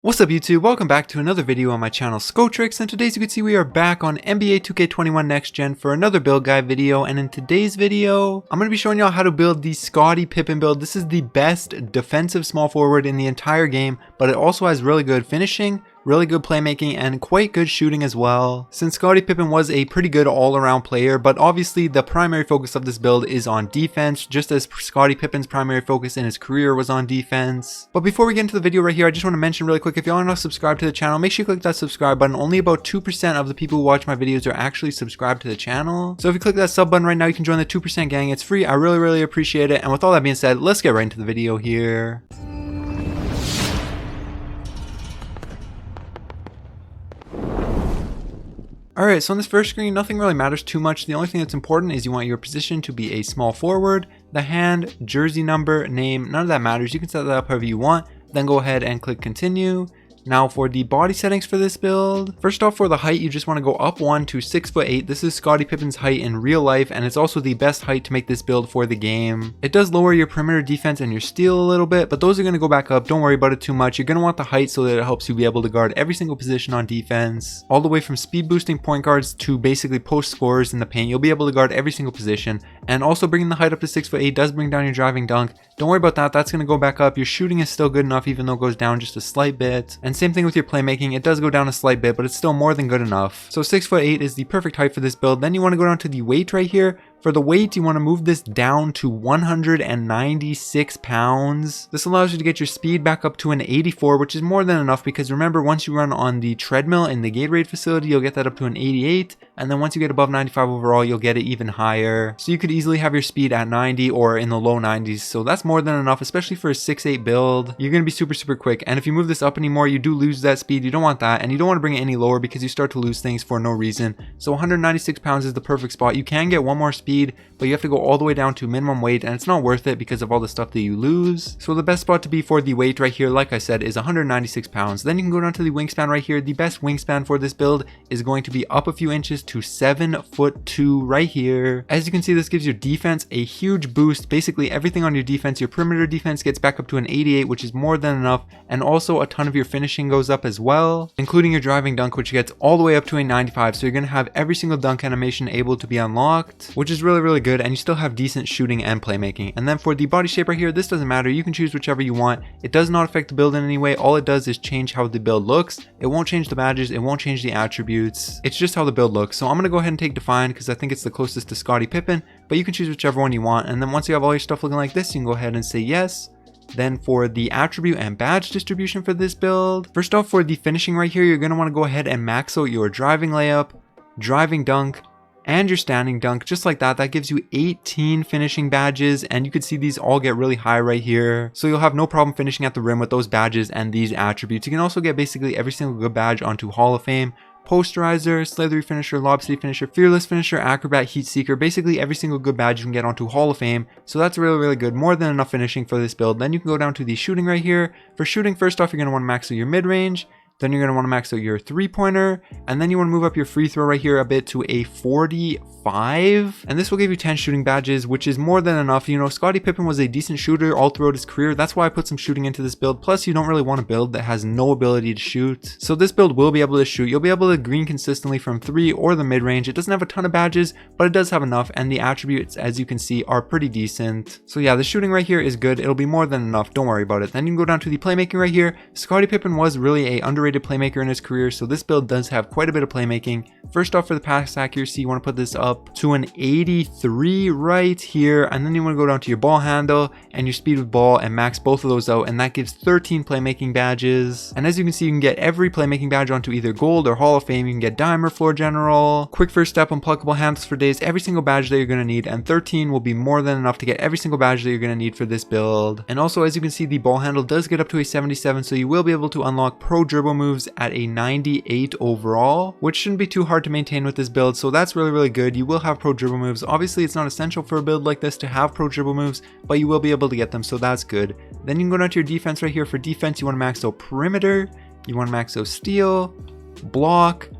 What's up YouTube, welcome back to another video on my channel Skotrix, and today as you can see we are back on NBA 2K21 Next Gen for another build guide video. And in today's video, I'm going to be showing y'all how to build the Scottie Pippen build. This is the best defensive small forward in the entire game, but it also has really good finishing, really good playmaking, and quite good shooting as well. Since Scottie Pippen was a pretty good all-around player, but obviously the primary focus of this build is on defense, just as Scottie Pippen's primary focus in his career was on defense. But before we get into the video right here, I just want to mention really quick, if y'all are not subscribed to the channel, make sure you click that subscribe button. Only about 2% of the people who watch my videos are actually subscribed to the channel. So if you click that sub button right now, you can join the 2% gang. It's free. I really appreciate it. And with all that being said, let's get right into the video here. Alright, so on this first screen, nothing really matters too much. The only thing that's important is you want your position to be a small forward. The hand, jersey number, name, none of that matters. You can set that up however you want. Then go ahead and click continue. Now for the body settings for this build, first off for the height, you just want to go up 1 to 6'8". This is Scottie Pippen's height in real life, and it's also the best height to make this build for the game. It does lower your perimeter defense and your steal a little bit, but those are going to go back up. Don't worry about it too much. You're going to want the height so that it helps you be able to guard every single position on defense. All the way from speed boosting point guards to basically post scorers in the paint, you'll be able to guard every single position. And also bringing the height up to 6'8" does bring down your driving dunk. Don't worry about that. That's going to go back up. Your shooting is still good enough even though it goes down just a slight bit. And same thing with your playmaking. It does go down a slight bit, but it's still more than good enough. So 6'8" is the perfect height for this build. Then you want to go down to the weight right here. For the weight, you want to move this down to 196 pounds. This allows you to get your speed back up to an 84, which is more than enough because remember, once you run on the treadmill in the Gatorade facility, you'll get that up to an 88. And then once you get above 95 overall, you'll get it even higher. So you could easily have your speed at 90 or in the low 90s. So that's more than enough, especially for a 6'8" build. You're going to be super quick. And if you move this up anymore, you do lose that speed. You don't want that. And you don't want to bring it any lower because you start to lose things for no reason. So 196 pounds is the perfect spot. You can get one more speed, but you have to go all the way down to minimum weight, and it's not worth it because of all the stuff that you lose. So the best spot to be for the weight right here, like I said, is 196 pounds. Then you can go down to the wingspan right here. The best wingspan for this build is going to be up a few inches to 7'2" right here. As you can see, this gives your defense a huge boost. Basically everything on your defense, your perimeter defense gets back up to an 88, which is more than enough, and also a ton of your finishing goes up as well, including your driving dunk, which gets all the way up to a 95. So you're going to have every single dunk animation able to be unlocked, which is really good, and you still have decent shooting and playmaking. And then for the body shape right here, this doesn't matter. You can choose whichever you want. It does not affect the build in any way. All it does is change how the build looks. It won't change the badges. It won't change the attributes. It's just how the build looks. So I'm going to go ahead and take define because I think it's the closest to Scottie Pippen, but you can choose whichever one you want. And then once you have all your stuff looking like this, you can go ahead and say yes. Then for the attribute and badge distribution for this build, first off for the finishing right here, you're going to want to go ahead and max out your driving layup, driving dunk, and your standing dunk, just like that. That gives you 18 finishing badges, and you can see these all get really high right here. So you'll have no problem finishing at the rim with those badges and these attributes. You can also get basically every single good badge onto Hall of Fame, Posterizer, Slithery Finisher, Lob City Finisher, Fearless Finisher, Acrobat, Heat Seeker, basically every single good badge you can get onto Hall of Fame. So that's really good, more than enough finishing for this build. Then you can go down to the shooting right here. For shooting, first off, you're going to want to max out your mid-range. Then you're going to want to max out your 3-pointer, and then you want to move up your free throw right here a bit to a 45, and this will give you 10 shooting badges, which is more than enough. You know, Scottie Pippen was a decent shooter all throughout his career. That's why I put some shooting into this build. Plus, you don't really want a build that has no ability to shoot. So this build will be able to shoot. You'll be able to green consistently from 3 or the mid-range. It doesn't have a ton of badges, but it does have enough, and the attributes, as you can see, are pretty decent. So yeah, the shooting right here is good. It'll be more than enough. Don't worry about it. Then you can go down to the playmaking right here. Scottie Pippen was really a underrated playmaker in his career, so this build does have quite a bit of playmaking. First off, for the pass accuracy, you want to put this up to an 83 right here, and then you want to go down to your ball handle and your speed with ball and max both of those out, and that gives 13 playmaking badges. And as you can see, you can get every playmaking badge onto either gold or Hall of Fame. You can get Dimer, Floor General, quick first step, unpluckable handles for days, every single badge that you're going to need, and 13 will be more than enough to get every single badge that you're going to need for this build. And also, as you can see, the ball handle does get up to a 77, so you will be able to unlock pro dribble moves at a 98 overall, which shouldn't be too hard to maintain with this build. So that's really good. You will have pro dribble moves. Obviously, it's not essential for a build like this to have pro dribble moves, but you will be able to get them, so that's good. Then you can go down to your defense right here. For defense, you want to max out perimeter, you want to max out steal, block,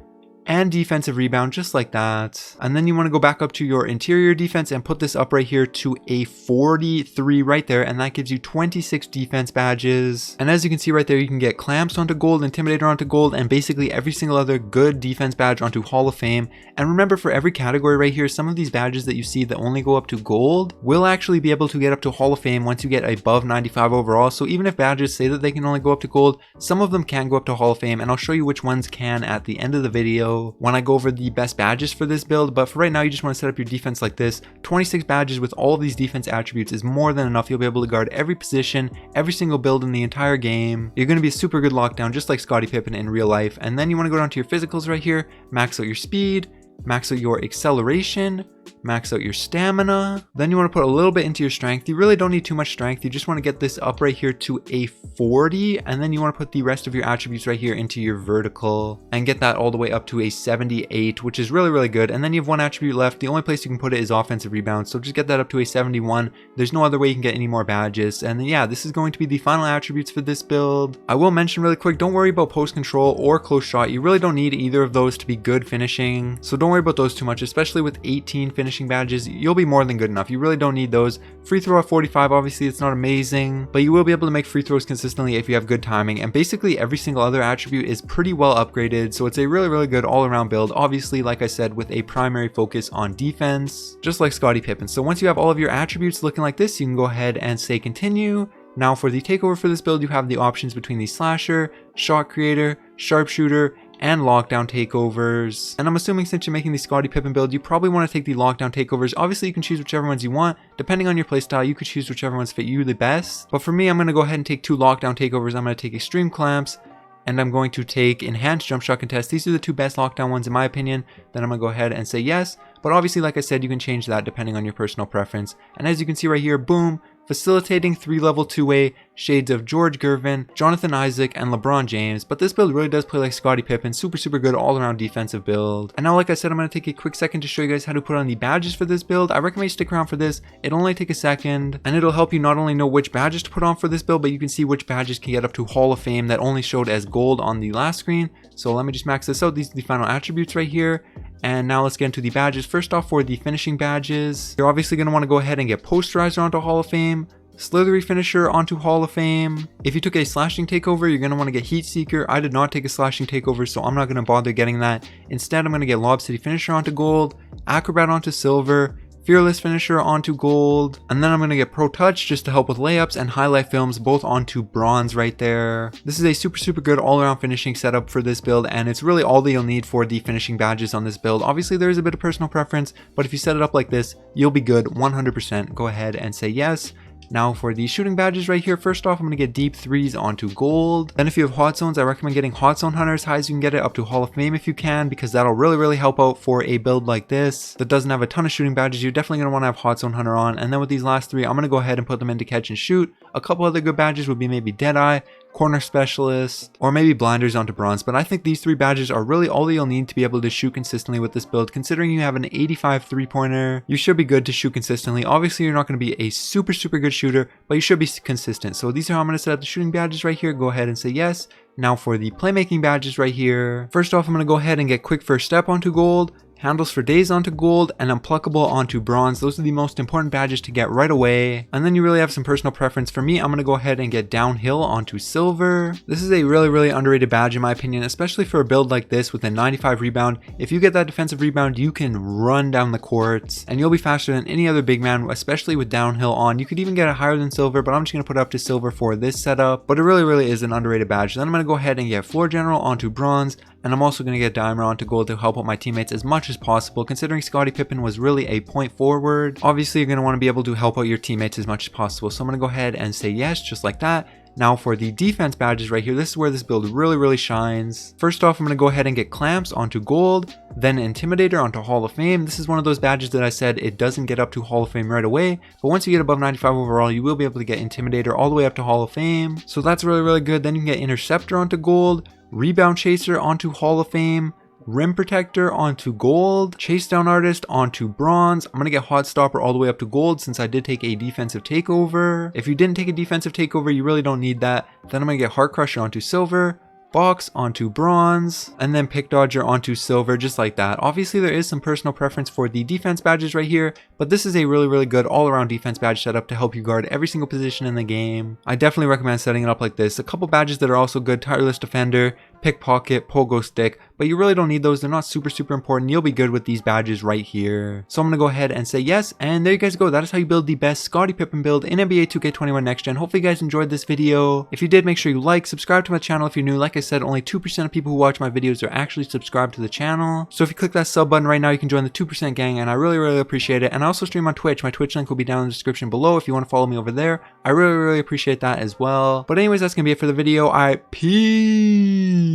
and defensive rebound, just like that. And then you want to go back up to your interior defense and put this up right here to a 43 right there, and that gives you 26 defense badges. And as you can see right there, you can get clamps onto gold, intimidator onto gold, and basically every single other good defense badge onto Hall of Fame. And remember, for every category right here, some of these badges that you see that only go up to gold will actually be able to get up to Hall of Fame once you get above 95 overall. So even if badges say that they can only go up to gold, some of them can go up to Hall of Fame, and I'll show you which ones can at the end of the video when I go over the best badges for this build. But for right now, you just want to set up your defense like this. 26 badges with all of these defense attributes is more than enough. You'll be able to guard every position, every single build in the entire game. You're going to be a super good lockdown, just like Scottie Pippen in real life. And then you want to go down to your physicals right here, max out your speed, max out your acceleration, max out your stamina. Then you want to put a little bit into your strength. You really don't need too much strength. You just want to get this up right here to a 40, and then you want to put the rest of your attributes right here into your vertical and get that all the way up to a 78, which is really good. And then you have one attribute left. The only place you can put it is offensive rebound, so just get that up to a 71. There's no other way you can get any more badges. And then yeah, this is going to be the final attributes for this build. I will mention really quick, don't worry about post control or close shot. You really don't need either of those to be good finishing, so don't worry about those too much, especially with 18 finishing badges. You'll be more than good enough. You really don't need those. Free throw at 45, obviously it's not amazing, but you will be able to make free throws consistently if you have good timing, and basically every single other attribute is pretty well upgraded, so it's a really good all-around build, obviously like I said, with a primary focus on defense, just like Scottie Pippen. So once you have all of your attributes looking like this, you can go ahead and say continue. Now for the takeover for this build, you have the options between the slasher, shot creator, sharpshooter, and lockdown takeovers. And I'm assuming since you're making the Scottie Pippen build, you probably want to take the lockdown takeovers. Obviously you can choose whichever ones you want. Depending on your playstyle, you could choose whichever ones fit you the best. But for me, I'm going to go ahead and take two lockdown takeovers. I'm going to take extreme clamps, and I'm going to take enhanced jump shot contest. These are the two best lockdown ones in my opinion. Then I'm going to go ahead and say yes. But obviously, like I said, you can change that depending on your personal preference. And as you can see right here, boom, facilitating 3-level 2-way, shades of George Gervin, Jonathan Isaac, and LeBron James. But this build really does play like Scottie Pippen, super good all-around defensive build. And now, like I said, I'm going to take a quick second to show you guys how to put on the badges for this build. I recommend you stick around for this. It'll only take a second, and it'll help you not only know which badges to put on for this build, but you can see which badges can get up to Hall of Fame that only showed as gold on the last screen. So let me just max this out. These are the final attributes right here. And now let's get into the badges. First off, for the finishing badges, you're obviously going to want to go ahead and get posterizer onto Hall of Fame, slithery finisher onto Hall of Fame. If you took a slashing takeover, you're going to want to get heat seeker. I did not take a slashing takeover, so I'm not going to bother getting that. Instead, I'm going to get lob city finisher onto gold, acrobat onto silver, fearless finisher onto gold, and then I'm going to get pro touch just to help with layups, and highlight films both onto bronze right there. This is a super good all-around finishing setup for this build, and it's really all that you'll need for the finishing badges on this build. Obviously there is a bit of personal preference, but if you set it up like this, you'll be good 100%. Go ahead and say yes. Now for the shooting badges right here, first off, I'm going to get deep threes onto gold. Then if you have hot zones, I recommend getting hot zone hunter as high as you can get it, up to Hall of Fame if you can, because that'll really help out for a build like this that doesn't have a ton of shooting badges. You're definitely going to want to have hot zone hunter on. And then with these last three, I'm going to go ahead and put them into catch and shoot. A couple other good badges would be maybe Deadeye, corner specialist, or maybe blinders onto bronze. But I think these three badges are really all that you'll need to be able to shoot consistently with this build. Considering you have an 85 3-pointer, you should be good to shoot consistently. Obviously you're not going to be a super good shooter, but you should be consistent. So these are how I'm going to set up the shooting badges right here. Go ahead and say yes. Now for the playmaking badges right here, first off, I'm going to go ahead and get quick first step onto gold, handles for days onto gold, and unpluckable onto bronze. Those are the most important badges to get right away. And then you really have some personal preference. For me, I'm going to go ahead and get downhill onto silver. This is a really underrated badge in my opinion, especially for a build like this with a 95 rebound. If you get that defensive rebound, you can run down the courts and you'll be faster than any other big man, especially with downhill on. You could even get it higher than silver, but I'm just going to put it up to silver for this setup. But it really is an underrated badge. Then I'm going to go ahead and get floor general onto bronze, and I'm also going to get dimer onto gold to help out my teammates as much as possible. Considering Scottie Pippen was really a point forward, obviously you're going to want to be able to help out your teammates as much as possible. So I'm going to go ahead and say yes, just like that. Now for the defense badges right here, this is where this build really shines. First off, I'm going to go ahead and get clamps onto gold, then intimidator onto Hall of Fame. This is one of those badges that I said it doesn't get up to Hall of Fame right away, but once you get above 95 overall, you will be able to get intimidator all the way up to Hall of Fame. So that's really good. Then you can get interceptor onto gold, rebound chaser onto Hall of Fame, rim protector onto gold, chase down artist onto bronze. I'm going to get hot stopper all the way up to gold since I did take a defensive takeover. If you didn't take a defensive takeover, you really don't need that. Then I'm going to get heart crusher onto silver, box onto bronze, and then pick dodger onto silver, just like that. Obviously there is some personal preference for the defense badges right here, but this is a really good all-around defense badge setup to help you guard every single position in the game. I definitely recommend setting it up like this. A couple badges that are also good: tireless defender, pickpocket, pogo stick, but you really don't need those. They're not super important. You'll be good with these badges right here. So I'm gonna go ahead and say yes, and there you guys go. That is how you build the best Scottie Pippen build in NBA 2K21 Next Gen. Hopefully you guys enjoyed this video. If you did, make sure you like, subscribe to my channel if you're new. Like I said, only 2% of people who watch my videos are actually subscribed to the channel. So if you click that sub button right now, you can join the 2% gang, and I really appreciate it. And I also stream on Twitch. My Twitch link will be down in the description below if you want to follow me over there. I really appreciate that as well. But anyways, that's gonna be it for the video. Alright, peace.